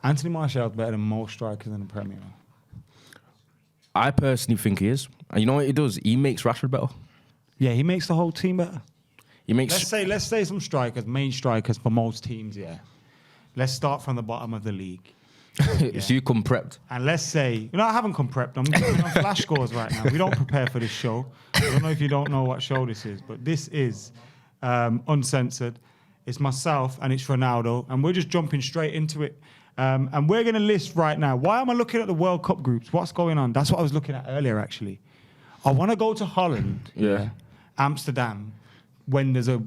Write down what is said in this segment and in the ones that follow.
Antony Martial's better than most strikers in the Premier. I personally think he is. And you know what he does? He makes Rashford better. Yeah, he makes the whole team better. He makes. Let's say some strikers, main strikers for most teams. Yeah. Let's start from the bottom of the league. So you come prepped. And let's say, I haven't come prepped. I'm going on flash scores right now. We don't prepare for this show. I don't know if you don't know what show this is, but this is Uncensored. It's myself and it's Ronaldo, and we're just jumping straight into it. And we're going to list right now. Why am I looking at the World Cup groups? What's going on? That's what I was looking at earlier, actually. I want to go to Holland, Amsterdam, when there's a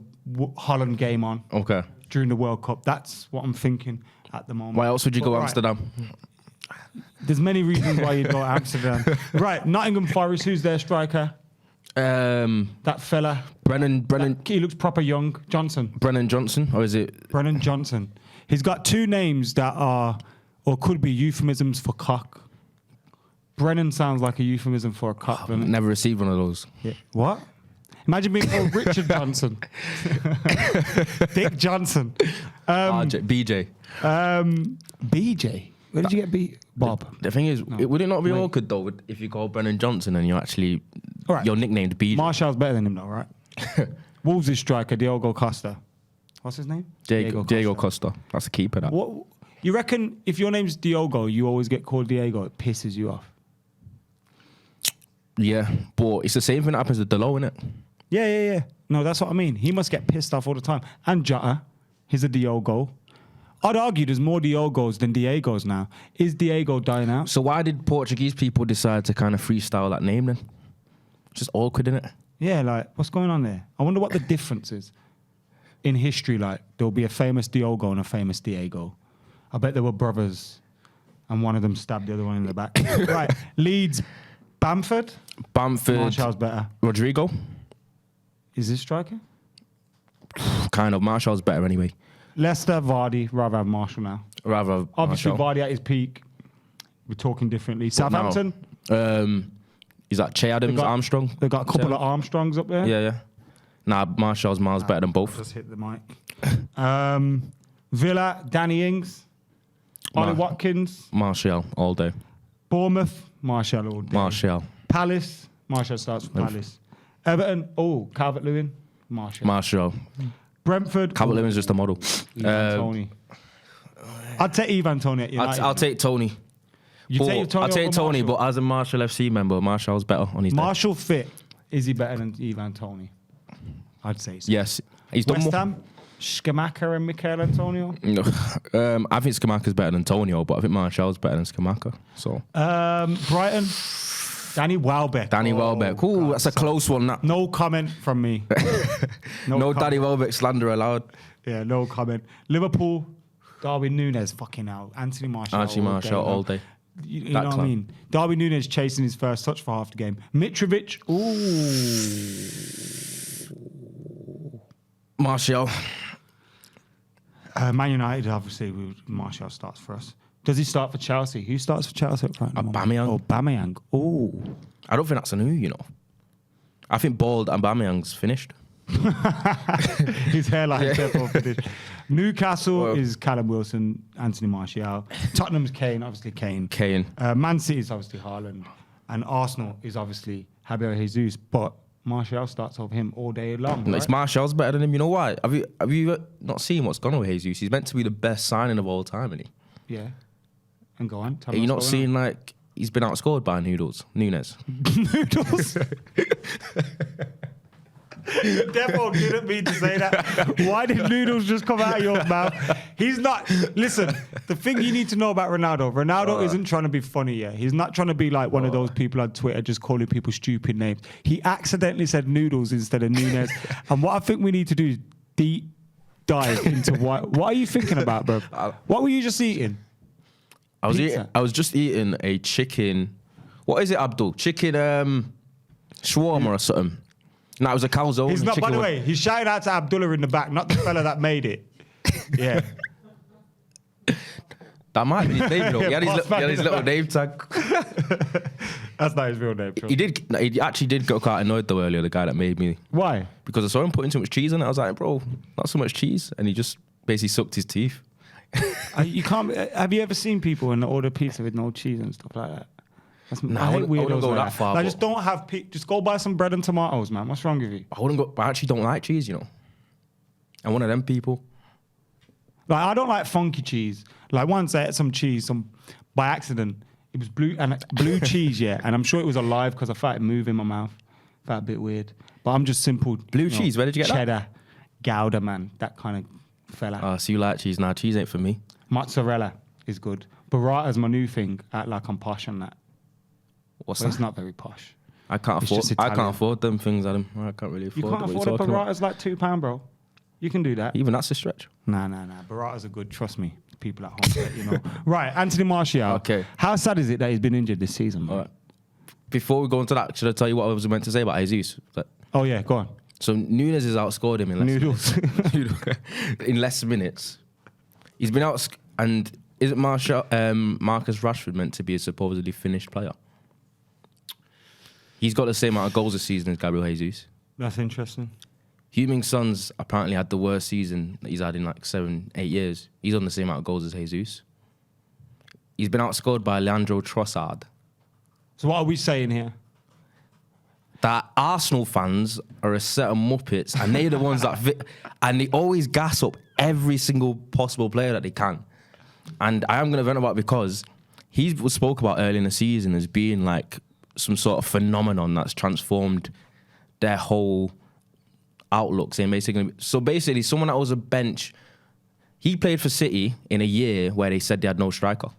Holland game on. Okay. During the World Cup. That's what I'm thinking at the moment. Why else would you go Amsterdam? There's many reasons why you'd go to Amsterdam. Right, Nottingham Forest, who's their striker? That fella. Brennan. He looks proper young. Johnson. Brennan Johnson, or is it? Brennan Johnson. He's got two names that are, or could be euphemisms for cock. Brennan sounds like a euphemism for a cock. I've never received one of those. Yeah. What? Imagine being called Richard Johnson. Dick Johnson. BJ. BJ? Where did you get B? Bob. The thing is, would it not be awkward though if you call Brennan Johnson and you're actually you're nicknamed BJ? Martial's better than him though, right? Wolves' striker, Diogo Costa. What's his name? Diego Costa. That's the keeper. That. What you reckon? If your name's Diogo, you always get called Diego. It pisses you off. Yeah, but it's the same thing that happens with Delo, isn't it? Yeah. No, that's what I mean. He must get pissed off all the time. And Jota, he's a Diogo. I'd argue there's more Diogos than Diegos now. Is Diego dying out? So why did Portuguese people decide to kind of freestyle that name then? It's just awkward, isn't it? Yeah, like, what's going on there? I wonder what the difference is. In history, like, there'll be a famous Diogo and a famous Diego. I bet they were brothers and one of them stabbed the other one in the back. Right, Leeds, Bamford. Martial's better. Rodrigo. Is this striker? Kind of. Martial's better anyway. Leicester, Vardy. Rather have Martial now. Obviously, Martial. Vardy at his peak. We're talking differently. Southampton. Is that Che Adams, Armstrong? They've got a couple of Armstrongs up there. Yeah. Nah, Martial's miles better than both. Just hit the mic. Villa, Danny Ings. Ollie Watkins. Martial, all day. Bournemouth, Martial all day. Martial. Palace, Martial starts for Palace. Everton, Calvert-Lewin, Martial. Brentford. Calvert-Lewin's just a model. Tony. I'd take Ivan Tony at United. I'll take Tony. I'll take Tony, but as a Martial FC member, Martial's better on his Martial fit. Is he better than Ivan Tony? I'd say so. Yes. He's done West more. Ham, Scamacca and Mikel Antonio? No. I think Scamacca's better than Tonio, but I think Martial's better than Scamacca. So. Brighton, Danny Welbeck. Welbeck. Ooh, that's a close one. That. No comment from me. No Danny Welbeck slander allowed. Yeah, no comment. Liverpool, Darwin Núñez, fucking hell. Anthony Martial all day. You know what I mean? Darwin Núñez chasing his first touch for half the game. Mitrovic, Martial. Man United, obviously, Martial starts for us. Does he start for Chelsea? Who starts for Chelsea up front? Aubameyang. Oh. I don't think that's a new, you know. I think bald Aubameyang's finished. His hairline's therefore finished. Newcastle is Callum Wilson, Anthony Martial. Tottenham's Kane, obviously Kane. Man City is obviously Haaland. And Arsenal is obviously Javier Jesus. But Martial starts over him all day long. No, right? It's Martial's better than him. You know why? Have you not seen what's gone with Jesus? He's meant to be the best signing of all time, isn't he? Yeah. And go on. Are you not seeing like he's been outscored by Núñez? Noodles? Devo didn't mean to say that. Why did Noodles just come out of your mouth? He's not. Listen, the thing you need to know about Ronaldo isn't trying to be funny, yeah. He's not trying to be like one of those people on Twitter just calling people stupid names. He accidentally said Noodles instead of Núñez. And what I think we need to do is deep dive into what are you thinking about, bro? What were you just eating? I was just eating a chicken. What is it, Abdul? Chicken shawarma or something. No, it was a calzone. He's not. By the way, he's shouting out to Abdullah in the back, not the fella that made it. Yeah. That might be his name, though. He had his little name tag. That's not his real name. He actually did get quite annoyed though earlier. The guy that made me. Why? Because I saw him putting too much cheese on it. I was like, bro, not so much cheese, and he just basically sucked his teeth. You can't. Have you ever seen people and order pizza with no cheese and stuff like that? I wouldn't go that far. Just don't have. Just go buy some bread and tomatoes, man. What's wrong with you? I wouldn't go. I actually don't like cheese, you know. I'm one of them people. Like I don't like funky cheese. Like once I ate some cheese, by accident. It was blue cheese, yeah, and I'm sure it was alive because I felt it move in my mouth. Felt a bit weird, but I'm just simple. Blue cheese. Where did you get cheddar, that? Gouda, man. That kind of fella. Oh, so you like cheese? Nah, cheese ain't for me. Mozzarella is good. Burrata's my new thing. Act like I'm posh on that. What's But that? it's not very posh. I can't It's afford. just I can't Italian. afford them things, Adam. I can't really afford. You can't what afford you're a talking about. burrata's like £2, bro. You can do that. Even that's a stretch. Nah. Burrata's are good. Trust me. People at home, let you know. Right, Antony Martial. Okay. How sad is it that he's been injured this season? Man? All right. Before we go into that, should I tell you what I was meant to say about Jesus? Oh yeah, go on. So Nunes has outscored him in less Noodles. in less minutes. He's been out, and isn't Marcus Rashford meant to be a supposedly finished player? He's got the same amount of goals this season as Gabriel Jesus. That's interesting. Heung-min Son's apparently had the worst season that he's had in like 7-8 years. He's on the same amount of goals as Jesus. He's been outscored by Leandro Trossard. So what are we saying here? That Arsenal fans are a set of muppets, and they're the ones that and they always gas up every single possible player that they can. And I am going to vent about it because he was spoke about early in the season as being like some sort of phenomenon that's transformed their whole outlook. Saying basically, someone that was a bench, he played for City in a year where they said they had no striker,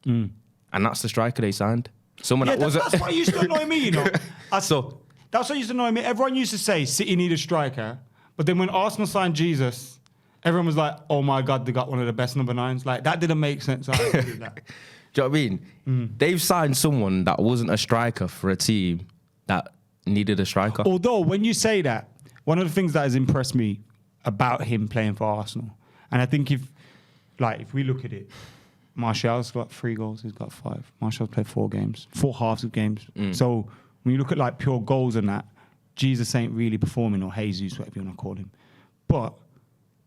and that's the striker they signed. Someone Yeah, that was that's what used to annoy me, you know. That's what used to annoy me. Everyone used to say City need a striker, but then when Arsenal signed Jesus, everyone was like, "Oh my God, they got one of the best number 9s." Like that didn't make sense. I did that. Do you know what I mean? They've signed someone that wasn't a striker for a team that needed a striker. Although when you say that, one of the things that has impressed me about him playing for Arsenal, and I think if we look at it, Martial's got 3 goals, he's got 5. Martial's played 4 games, 4 halves of games. So when you look at like pure goals and that, Jesus ain't really performing, or Jesus, whatever you want to call him. But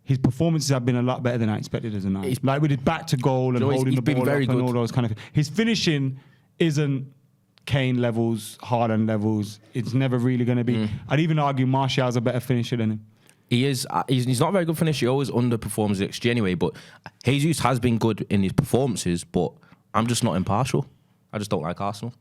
his performances have been a lot better than I expected as a 9. Like with his back to goal and holding the ball up and all those kind of things. His finishing isn't Kane levels, Haaland levels. It's never really going to be. I'd even argue Martial's a better finisher than him. He is. He's not a very good finisher. He always underperforms the XG anyway. But Jesus has been good in his performances. But I'm just not impartial. I just don't like Arsenal.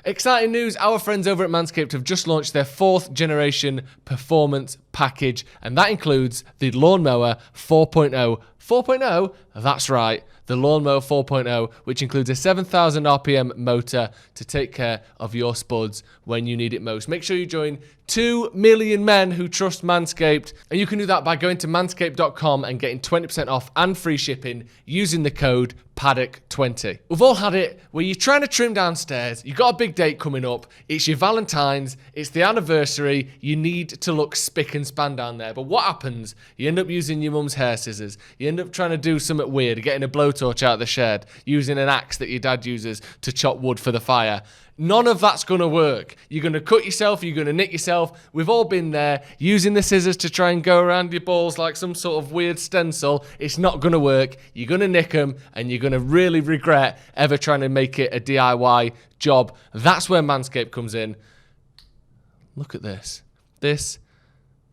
Exciting news, our friends over at Manscaped have just launched their 4th generation performance package, and that includes the Lawnmower 4.0. 4.0? That's right, the Lawnmower 4.0, which includes a 7,000 RPM motor to take care of your spuds when you need it most. Make sure you join 2 million men who trust Manscaped, and you can do that by going to manscaped.com and getting 20% off and free shipping using the code Paddock20. We've all had it where you're trying to trim downstairs, you've got a big date coming up, it's your Valentine's, it's the anniversary, you need to look spick and span down there. But what happens? You end up using your mum's hair scissors, you end up trying to do something weird, getting a blowtorch out of the shed, using an axe that your dad uses to chop wood for the fire. None of that's going to work. You're going to cut yourself, you're going to nick yourself. We've all been there, using the scissors to try and go around your balls like some sort of weird stencil. It's not going to work. You're going to nick them, and you're going to really regret ever trying to make it a DIY job. That's where Manscaped comes in. Look at this. This,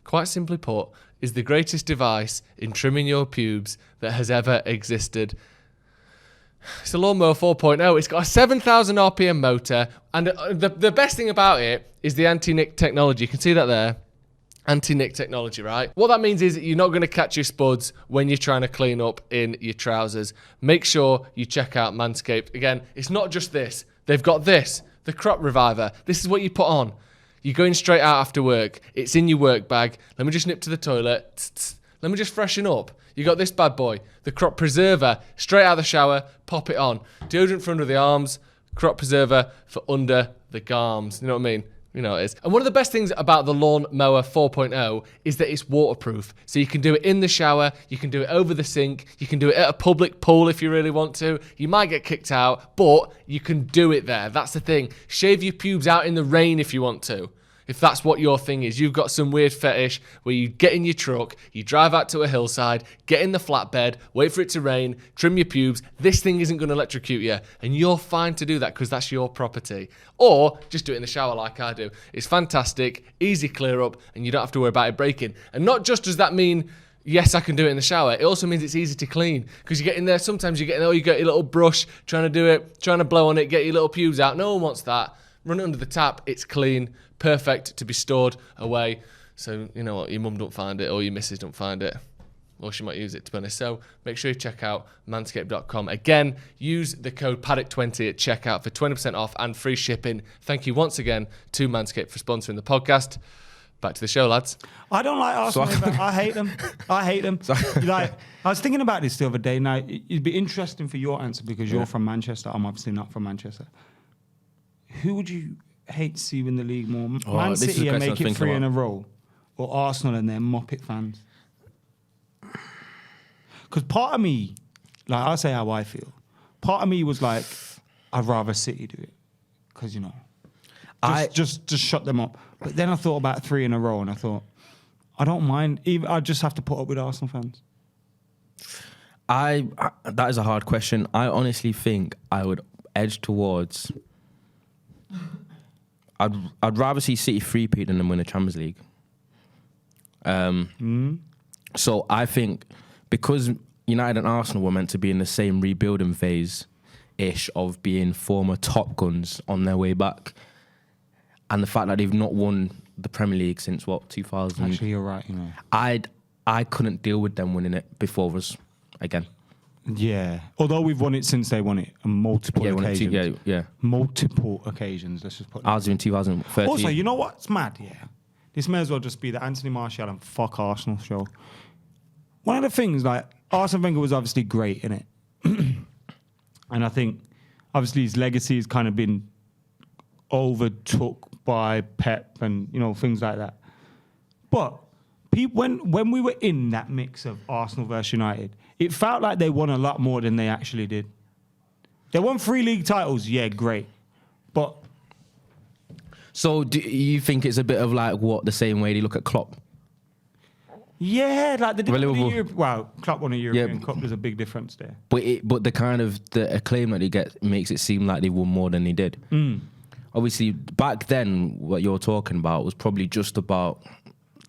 quite simply put, is the greatest device in trimming your pubes that has ever existed. It's a Lawnmower 4.0. It's got a 7,000 RPM motor, and the best thing about it is the anti-nick technology. You can see that there. Anti-nick technology, right? What that means is that you're not going to catch your spuds when you're trying to clean up in your trousers. Make sure you check out Manscaped. Again, it's not just this. They've got this, the Crop Reviver. This is what you put on. You're going straight out after work. It's in your work bag. Let me just nip to the toilet. Let me just freshen up. You got this bad boy, the Crop Preserver. Straight out of the shower, pop it on. Deodorant for under the arms, Crop Preserver for under the garms. You know what I mean? You know it is. And one of the best things about the Lawnmower 4.0 is that it's waterproof. So you can do it in the shower, you can do it over the sink, you can do it at a public pool if you really want to. You might get kicked out, but you can do it there. That's the thing. Shave your pubes out in the rain if you want to. If that's what your thing is, you've got some weird fetish where you get in your truck, you drive out to a hillside, get in the flatbed, wait for it to rain, trim your pubes. This thing isn't going to electrocute you, and you're fine to do that because that's your property. Or just do it in the shower like I do. It's fantastic, easy clear up, and you don't have to worry about it breaking. And not just does that mean, yes, I can do it in the shower. It also means it's easy to clean because you get in there. Sometimes you get your little brush, trying to do it, trying to blow on it, get your little pubes out. No one wants that. Run it under the tap. It's clean, perfect to be stored away. So you know what, your mum don't find it or your missus don't find it. Or she might use it, to be honest. So make sure you check out manscaped.com. Again, use the code Paddock20 at checkout for 20% off and free shipping. Thank you once again to Manscaped for sponsoring the podcast. Back to the show, lads. I don't like Arsenal. I hate them. I hate them. Like, I was thinking about this the other day. Now, it'd be interesting for your answer because you're from Manchester. I'm obviously not from Manchester. Who would you hate to see win the league more? Man City and make it 3 in a row, or Arsenal and their Muppet fans? Because part of me, like I'll say how I feel. Part of me was like, I'd rather City do it because just shut them up. But then I thought about 3 in a row, and I thought, I don't mind. I just have to put up with Arsenal fans. That is a hard question. I honestly think I would edge towards. I'd rather see City three-peat than them win the Champions League. So I think because United and Arsenal were meant to be in the same rebuilding phase-ish of being former top guns on their way back, and the fact that they've not won the Premier League since, 2000? Actually, you're right, you know. I couldn't deal with them winning it before us again. Yeah. Although we've won it since they won it on multiple occasions. Yeah. Multiple occasions. Let's just put Ours in 2013. Also, you know what's mad? Yeah. This may as well just be the Anthony Martial and fuck Arsenal show. One of the things, like, Arsene Wenger was obviously great in it. And I think, obviously, his legacy has kind of been overtook by Pep and, things like that. But when we were in that mix of Arsenal versus United, it felt like they won a lot more than they actually did. They won 3 league titles, yeah, great. But... So do you think it's a bit of like the same way they look at Klopp? Yeah, like they did Klopp won a European Cup, there's a big difference there. But the kind of the acclaim that they get makes it seem like they won more than they did. Obviously, back then, what you're talking about was probably just about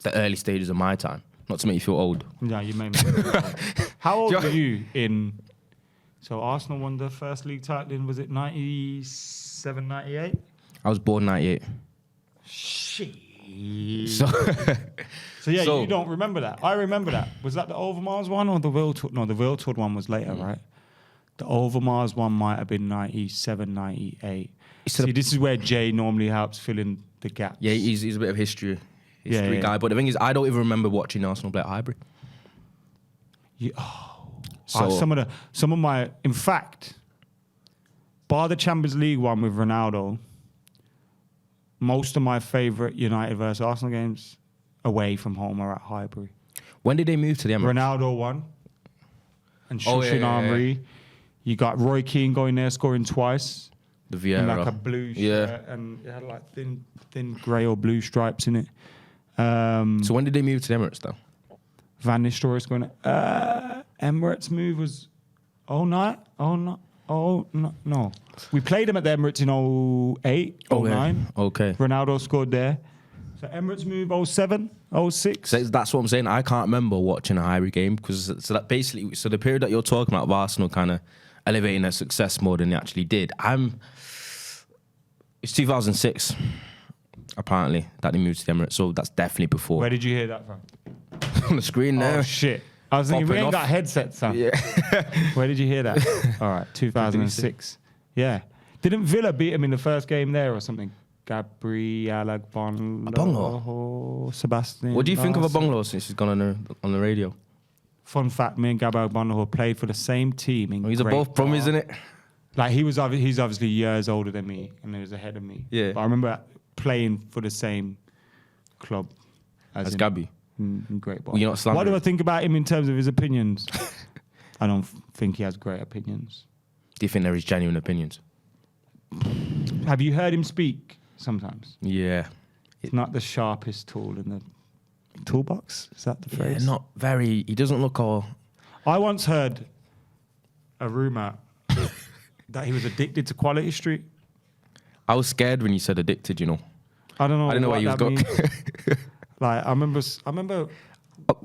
the early stages of my time. Not to make you feel old. Yeah, you made me feel old. How old were you in... So Arsenal won the first league title in, was it 97, 98? I was born 98. Shit. So you don't remember that. I remember that. Was that the Overmars one or the Wiltord? No, the Wiltord one was later, right? The Overmars one might have been 97, 98. See, this is where Jay normally helps fill in the gaps. Yeah, he's a bit of history guy. But the thing is, I don't even remember watching Arsenal play at Highbury. Some of my, in fact, bar the Champions League one with Ronaldo, most of my favourite United versus Arsenal games away from home are at Highbury. When did they move to the Emirates? Ronaldo won. And Shushin Henry. You got Roy Keane going there, scoring twice. The Vieira. In like a blue shirt. And it had like thin grey or blue stripes in it. So when did they move to the Emirates though? Van Nistelrooy's going Emirates move was 09? No. We played them at the Emirates in 08, 09. Yeah. Okay. Ronaldo scored there. So Emirates move 07, 06. So that's what I'm saying. I can't remember watching a Highbury game because the period that you're talking about of Arsenal kind of elevating their success more than they actually did. It's 2006 apparently that they moved to the Emirates, so that's definitely before. Where did you hear that from? On the screen there. Oh shit! I was thinking we ain't got headsets, son. Yeah. Where did you hear that? All right, 2006. Yeah. Didn't Villa beat him in the first game there or something? Gabriel Bongo. Sebastian. What do you think of Bongo since he's gone on the radio? Fun fact: me and Gabriel Bongo played for the same team in. He's a both from, isn't it? Like he's obviously years older than me and he was ahead of me. Yeah. But I remember playing for the same club as Gabby. Great boy. Well, you're not slandering. What do I think about him in terms of his opinions? I don't think he has great opinions. Do you think they're his genuine opinions? Have you heard him speak sometimes? Yeah. It's not the sharpest tool in the toolbox. Is that the Yeah, phrase? not very. He doesn't look all. I once heard a rumor that he was addicted to Quality Street. I was scared when you said addicted. You know. I don't know. I didn't know what where you was that going. means. Like I remember.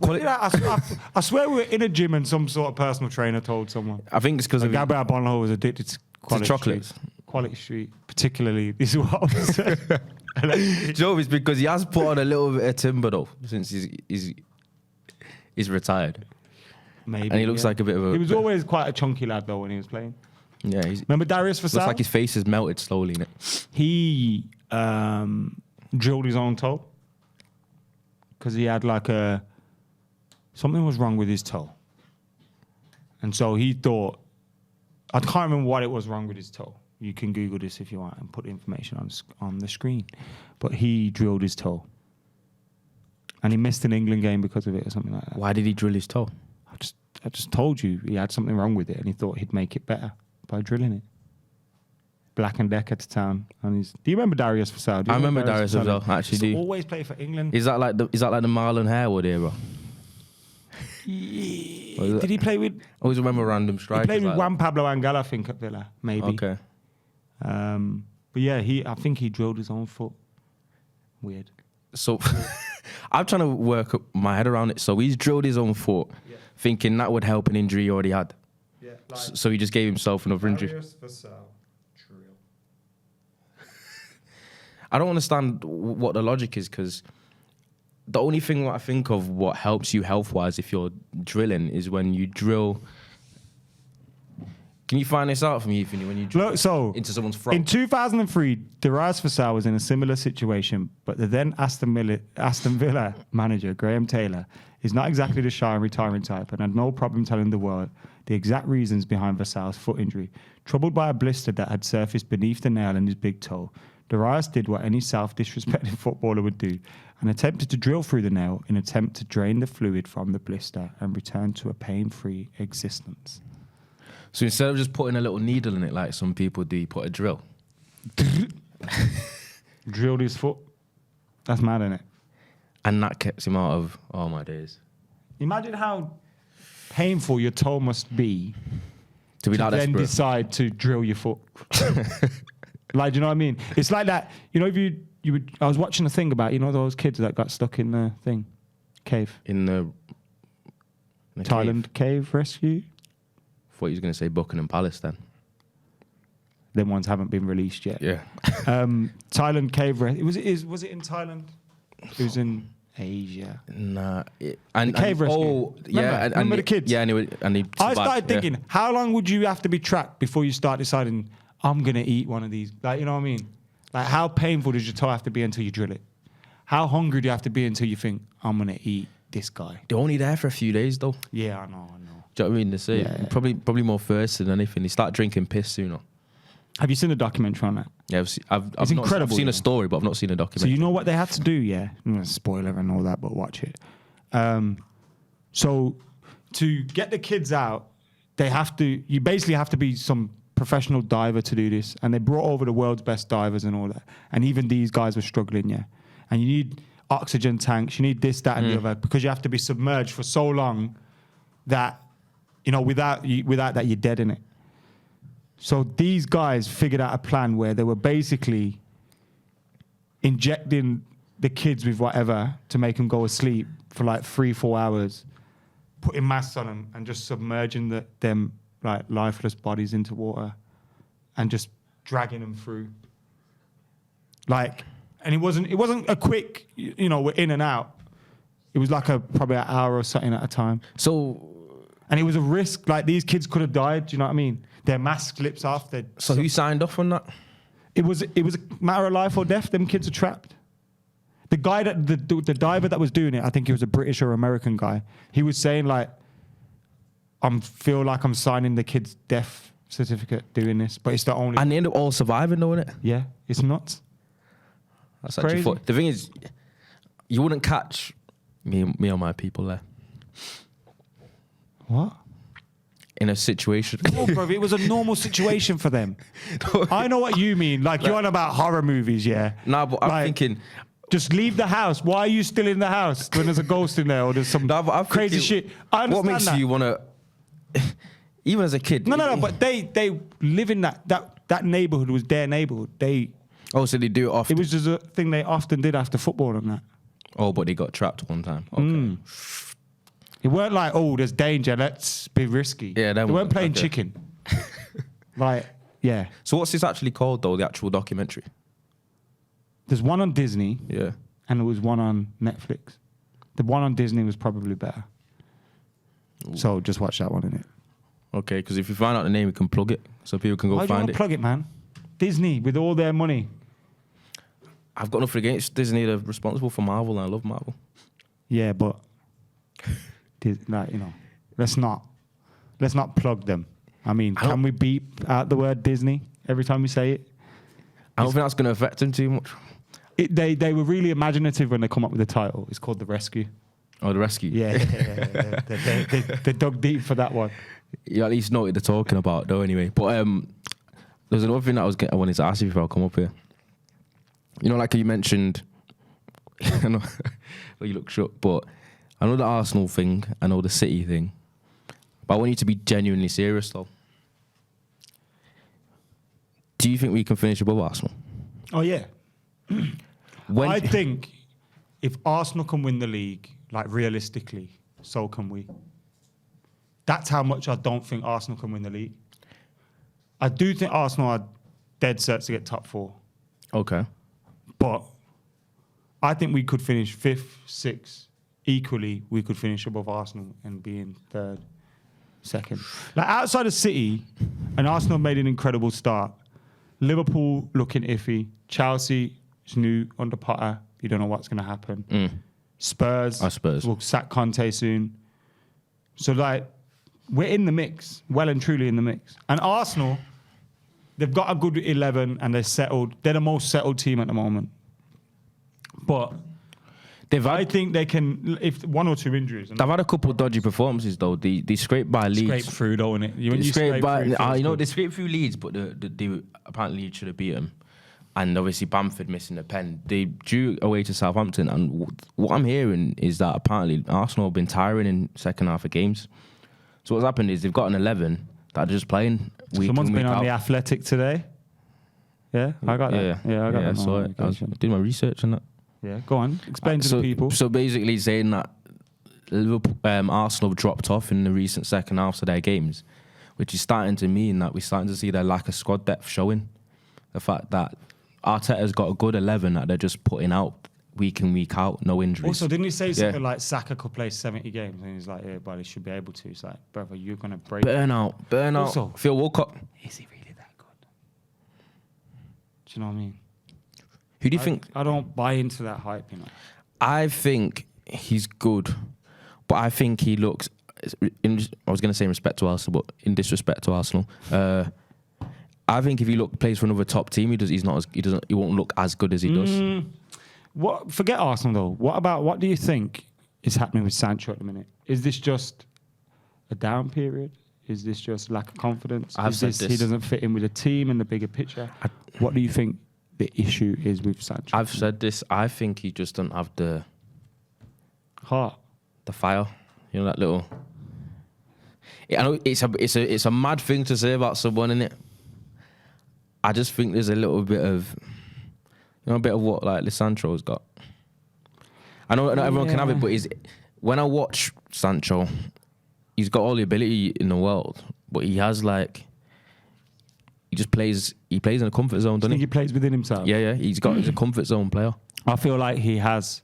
Quality- I swear we were in a gym and some sort of personal trainer told someone. I think it's because of Gabriel Bonlo was addicted to Quality chocolates. Street. Quality Street, particularly. This is what I was saying. Joe, it's because he has put on a little bit of timber though since he's retired. Maybe. And he looks like a bit of a. He was always quite a chunky lad though when he was playing. Yeah, he's. Remember Darius Looks Vassell? like his face has melted slowly in it. He drilled his own toe because he had like something was wrong with his toe, and so he thought, I can't remember what it was wrong with his toe. You can Google this if you want and put the information on the screen, but he drilled his toe, and he missed an England game because of it or something like that. Why did he drill his toe? I just told you he had something wrong with it, and he thought he'd make it better by drilling it. Black and Decker to town. And do you remember Darius Vassell? Do you I remember Darius Vassell, actually. He's Do you? always played for England. Is that like the Marlon Harewood era? Did he play with? I always remember random He strikers. played with like Juan Pablo Angel, I think, at Villa, maybe. that. Okay. But yeah, I think he drilled his own foot. Weird. So I'm trying to work my head around it. So he's drilled his own foot, thinking that would help an injury he already had. Yeah, So he just gave himself another injury. I don't understand what the logic is, because the only thing that I think of what helps you health-wise if you're drilling is when you drill. Can you find this out for me, Anthony, when you drill into someone's throat? In 2003, Darius Vassell was in a similar situation, but the then Aston Villa manager, Graham Taylor, is not exactly the shy and retiring type and had no problem telling the world the exact reasons behind Vassell's foot injury. Troubled by a blister that had surfaced beneath the nail in his big toe, Darius did what any self-disrespecting footballer would do and attempted to drill through the nail in an attempt to drain the fluid from the blister and return to a pain-free existence. So instead of just putting a little needle in it like some people do, you put a drill. Drilled his foot. That's mad, isn't it? And that kept him out of, oh my days. Imagine how painful your toe must be To be to that then desperate. decide to drill your foot. Like, do you know what I mean? It's like that. You know, if you would. I was watching a thing about, you know, those kids that got stuck in the cave. In the Thailand cave rescue. Thought he was going to say Buckingham Palace then. Them ones haven't been released yet. Yeah. Thailand cave rescue. Was it in Thailand? It was in Asia. Nah. And cave rescue. Oh, yeah. Remember the kids? Yeah, and he I survived, started yeah. thinking, how long would you have to be trapped before you start deciding, I'm going to eat one of these? Like, you know what I mean? Like, how painful does your toe have to be until you drill it? How hungry do you have to be until you think, I'm going to eat this guy? They're only there for a few days, though. Yeah, I know. Do you know what I mean? They say Yeah. probably more thirsty than anything. They start drinking piss sooner. Have you seen the documentary on that? Yeah, I've incredible, seen yeah. a story, but I've not seen a So documentary. you know what they had to do, yeah? Spoiler and all that, but watch it. So to get the kids out, you basically have to be some professional diver to do this. And they brought over the world's best divers and all that. And even these guys were struggling, yeah. And you need oxygen tanks, you need this, that, and the other, because you have to be submerged for so long that, you know, without that, you're dead in it. So these guys figured out a plan where they were basically injecting the kids with whatever to make them go asleep for like 3-4 hours, putting masks on them and just submerging them like lifeless bodies into water and just dragging them through. Like, and it wasn't a quick, you know, we're in and out. It was like probably an hour or something at a time. And it was a risk. Like, these kids could have died. Do you know what I mean? Their mask slips off. So who signed off on that? It was a matter of life or death. Them kids are trapped. The guy the diver that was doing it, I think he was a British or American guy. He was saying like, feel like I'm signing the kid's death certificate doing this, but it's the only. And they end up all surviving, though, innit? Yeah, it's nuts. That's actually Crazy. the thing is, you wouldn't catch me or my people there. What? In a situation. Oh, bro, it was a normal situation for them. I know what you mean. Like, you're on about horror movies, yeah. Nah, but I'm thinking, Just leave the house. Why are you still in the house when there's a ghost in there or there's some No, but I'm crazy thinking, shit? I understand what makes that. you want to, even as a kid? No. But they live in that neighborhood was their neighborhood. Oh, so they do it often. It was just a thing they often did after football and that. Oh, but they got trapped one time. Okay. It weren't like, oh, there's danger, let's be risky. Yeah, they weren't playing okay. chicken. Like, yeah. So what's this actually called, though, the actual documentary? There's one on Disney Yeah. and there was one on Netflix. The one on Disney was probably better. So just watch that one, innit? Okay, because if you find out the name, you can plug it so people can go Why do you find want it. to plug it, man? Disney, with all their money. I've got nothing against Disney. They're responsible for Marvel, and I love Marvel. Yeah, but like, you know, let's not plug them. I mean, can we beep out the word Disney every time we say it? I don't think that's going to affect them too much. They were really imaginative when they come up with the title. It's called The Rescue. Oh, The Rescue. Yeah. They dug deep for that one. You at least know what they're talking about, though, anyway. But there's another thing that I wanted to ask you before I come up here. You know, like you mentioned, I know well, you look shook, but I know the Arsenal thing, I know the City thing, but I want you to be genuinely serious, though. Do you think we can finish above Arsenal? Oh, yeah. I think if Arsenal can win the league, like realistically, so can we. That's how much I don't think Arsenal can win the league. I do think Arsenal are dead set to get top 4. Okay. But I think we could finish 5th, 6th. Equally, we could finish above Arsenal and be in 3rd, 2nd. Like outside of City, and Arsenal made an incredible start. Liverpool looking iffy. Chelsea is new under Potter. You don't know what's going to happen. Spurs will sack Conte soon. So, like, we're in the mix, well and truly in the mix. And Arsenal, they've got a good 11 and they're settled. They're the most settled team at the moment. But I think they can, if 1 or 2 injuries. They've had a couple of dodgy performances, though. They scraped by Leeds. Scrape through, don't it? They scraped through Leeds, but they apparently Leeds should have beat them. And obviously Bamford missing a pen. They drew away to Southampton, and what I'm hearing is that apparently Arsenal have been tiring in second half of games. So what's happened is they've got an 11 that are just playing week Someone's in, been week on out. The Athletic today. Yeah, I got that. Yeah, I got that. I saw it. I was doing my research on that. Yeah, go on. Explain to the people. So basically saying that Liverpool, Arsenal dropped off in the recent second halves of their games, which is starting to mean that we're starting to see their lack of squad depth showing. The fact that Arteta's got a good 11 that they're just putting out week in, week out, no injuries. Also, didn't he say something like Saka could play 70 games? And he's like, yeah, but he should be able to. It's like, brother, you're going to break. Burnout. Also, Phil Walcott. Is he really that good? Do you know what I mean? Who do you think? I don't buy into that hype, you know. I think he's good, but I think he looks. I was going to say in respect to Arsenal, but in disrespect to Arsenal, I think if he plays for another top team, he won't look as good as he does. Forget Arsenal though. What do you think is happening with Sancho at the minute? Is this just a down period? Is this just lack of confidence? He doesn't fit in with the team and the bigger picture? What do you think the issue is with Sancho? I've said this. I think he just doesn't have the heart, the fire. You know, that little. I know it's a mad thing to say about someone, innit? I just think there's a little bit of, a bit of what like Lisandro's got. I know not everyone can have it, but when I watch Sancho, he's got all the ability in the world, but he has he plays in a comfort zone, doesn't he? He plays within himself. Yeah, he's a comfort zone player. I feel like he has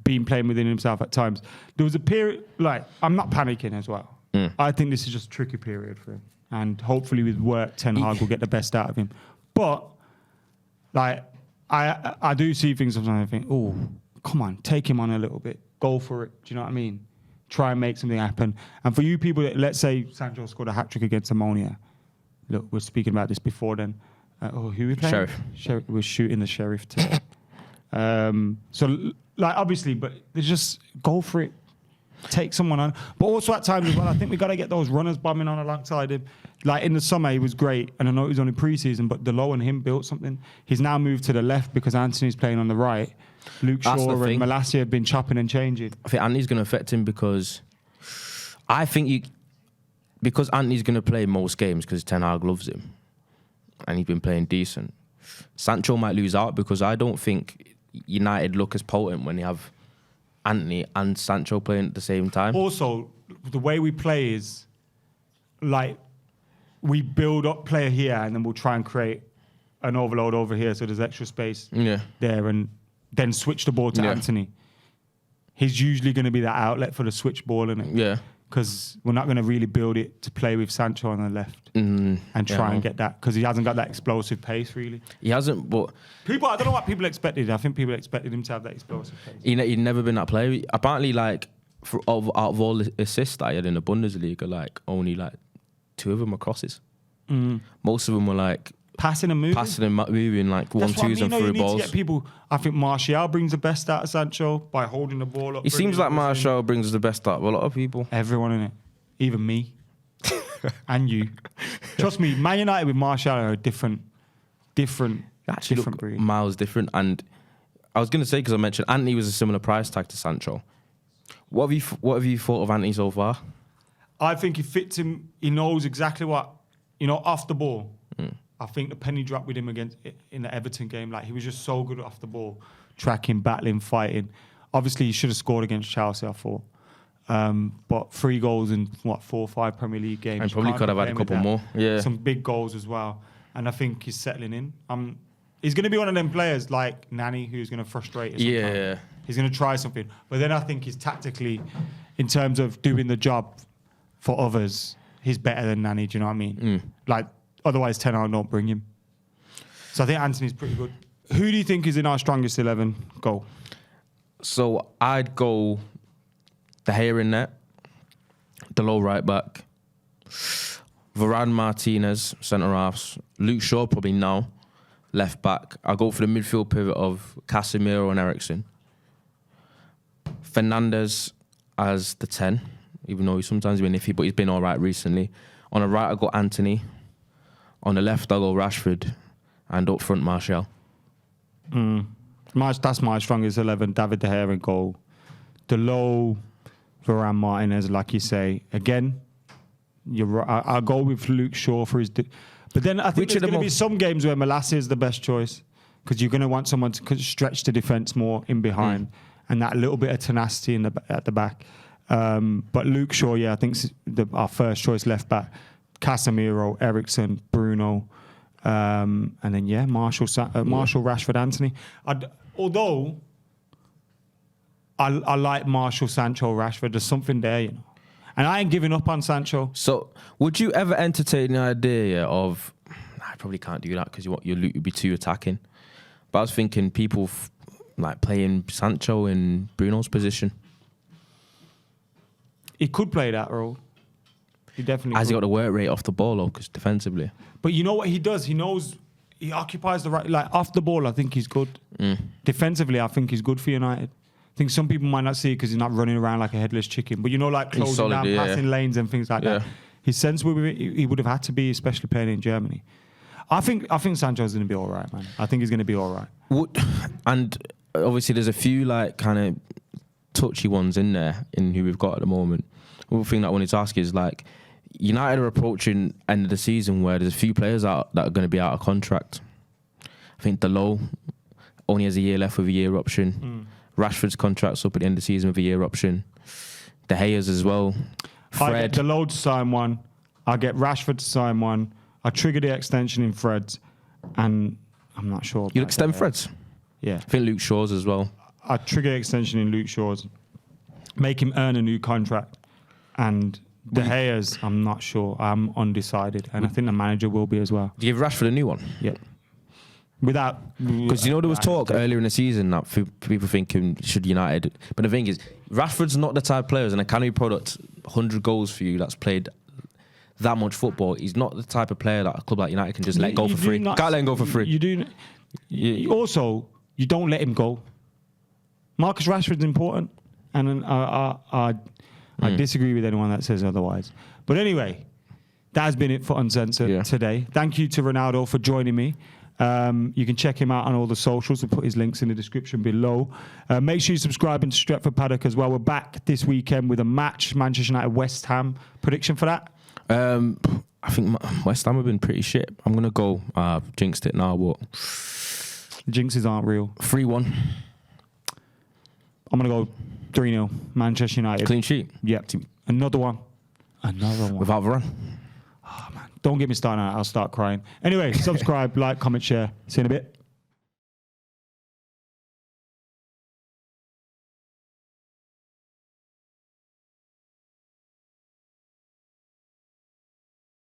been playing within himself at times. There was a period, I'm not panicking as well. I think this is just a tricky period for him. And hopefully with work, Ten Hag will get the best out of him. But, I do see things sometimes I think, oh, come on, take him on a little bit. Go for it. Do you know what I mean? Try and make something happen. And for you people, let's say Sancho scored a hat-trick against Ammonia. Look, we're speaking about this before then. Who are we playing? Sheriff. We're shooting the Sheriff today. Obviously, but just go for it. take someone on. But also at times as well, I think we got to get those runners bombing on alongside him. Like in the summer, he was great, and I know it was only pre-season, but Delo and him built something. He's now moved to the left because Antony's playing on the right. Luke That's Shaw the and thing. Malacia have been chopping and changing. I think Antony's going to affect him because I think because Antony's going to play most games because Ten Hag loves him and he's been playing decent. Sancho might lose out because I don't think United look as potent when they have Antony and Sancho playing at the same time. Also, the way we play is like we build up player here and then we'll try and create an overload over here so there's extra space there and then switch the ball to Antony. He's usually going to be that outlet for the switch ball, isn't it? Yeah. Because we're not going to really build it to play with Sancho on the left and try and get that, because he hasn't got that explosive pace, really. He hasn't, but... I don't know what people expected. I think people expected him to have that explosive pace. He'd never been that player. Apparently, like, out of all the assists that he had in the Bundesliga, like, only, like, 2 of them were crosses. Most of them were, like... Passing and moving. Like, 1-2s and through balls. To get people, I think Martial brings the best out of Sancho by holding the ball up. It seems like Martial brings the best out of a lot of people. Everyone in it. Even me. And you. Trust me, Man United with Martial are a different breed. Miles different. And I was going to say, because I mentioned Antony was a similar price tag to Sancho. What have you thought of Antony so far? I think he fits him. He knows exactly what, off the ball. I think the penny dropped with him in the Everton game. Like, he was just so good off the ball, tracking, battling, fighting. Obviously, he should have scored against Chelsea, I thought. But 3 goals in 4 or 5 Premier League games. And probably could have had a couple more. Yeah, some big goals as well. And I think he's settling in. He's going to be one of them players like Nani, who's going to frustrate us. Yeah. He's going to try something. But then I think he's tactically, in terms of doing the job for others, he's better than Nani. Do you know what I mean? Like, otherwise, Ten Hag don't bring him. So I think Antony's pretty good. Who do you think is in our strongest 11? Go. So I'd go De Gea in net, the low right back, Varane, Martinez, centre halves, Luke Shaw probably now, left back. I'll go for the midfield pivot of Casemiro and Eriksen. Fernandes as the 10, even though he's sometimes been iffy, but he's been all right recently. On the right, I'll go Antony. On the left, I'll go Rashford. And up front, Martial. That's my strongest 11. David De Gea in goal. The low, Varane, Martinez, like you say. Again, you're right. I'll go with Luke Shaw for his... But then I think there's going to be some games where Malacia is the best choice, because you're going to want someone to stretch the defence more in behind and that little bit of tenacity at the back. But Luke Shaw, I think our first choice left back. Casemiro, Eriksen, Bruno, and then Marshall, Rashford, Antony. Although I like Marshall, Sancho, Rashford. There's something there, and I ain't giving up on Sancho. So, would you ever entertain the idea of? I probably can't do that because your loot would be too attacking. But I was thinking people like playing Sancho in Bruno's position. He could play that role. He definitely has. He got the work rate off the ball, though, because defensively. But you know what he does? He knows he occupies the right. Like off the ball, I think he's good. Defensively, I think he's good for United. I think some people might not see it because he's not running around like a headless chicken. But like closing down, passing lanes and things like that. He's sensible with it. He would have had to be, especially playing in Germany. I think Sancho's going to be all right, man. I think he's going to be all right. And obviously, there's a few like kind of touchy ones in there in who we've got at the moment. One thing that I wanted to ask is like, United are approaching end of the season where there's a few players out that are going to be out of contract. I think Delo only has a year left with a year option. Rashford's contract's up at the end of the season with a year option. De Gea's as well. I get Delo to sign one. I get Rashford to sign one. I trigger the extension in Fred's, and I'm not sure. You'll extend Fred's? Yeah. I think Luke Shaw's as well. I trigger the extension in Luke Shaw's. Make him earn a new contract. And De Gea's, I'm not sure. I'm undecided. And I think the manager will be as well. Do you give Rashford a new one? Yeah. Because there was talk earlier in the season that people thinking should United. But the thing is, Rashford's not the type of player, and a academy product, 100 goals for you, that's played that much football. He's not the type of player that a club like United can just let go for free. Can't let him go for free. You do. Also, you don't let him go. Marcus Rashford's important. and I disagree with anyone that says otherwise. But anyway, that has been it for Uncensored today. Thank you to Ronaldo for joining me. You can check him out on all the socials. We'll put his links in the description below. Make sure you subscribe to Stretford Paddock as well. We're back this weekend with a match, Manchester United West Ham. Prediction for that? I think West Ham have been pretty shit. I'm gonna go jinxed it now, but Jinxes aren't real. 3-1. I'm gonna go 3-0 Manchester United. Clean sheet. Yep. Another one. Without Varane. Oh man, don't get me started on it. I'll start crying. Anyway, subscribe, like, comment, share. See you in a bit.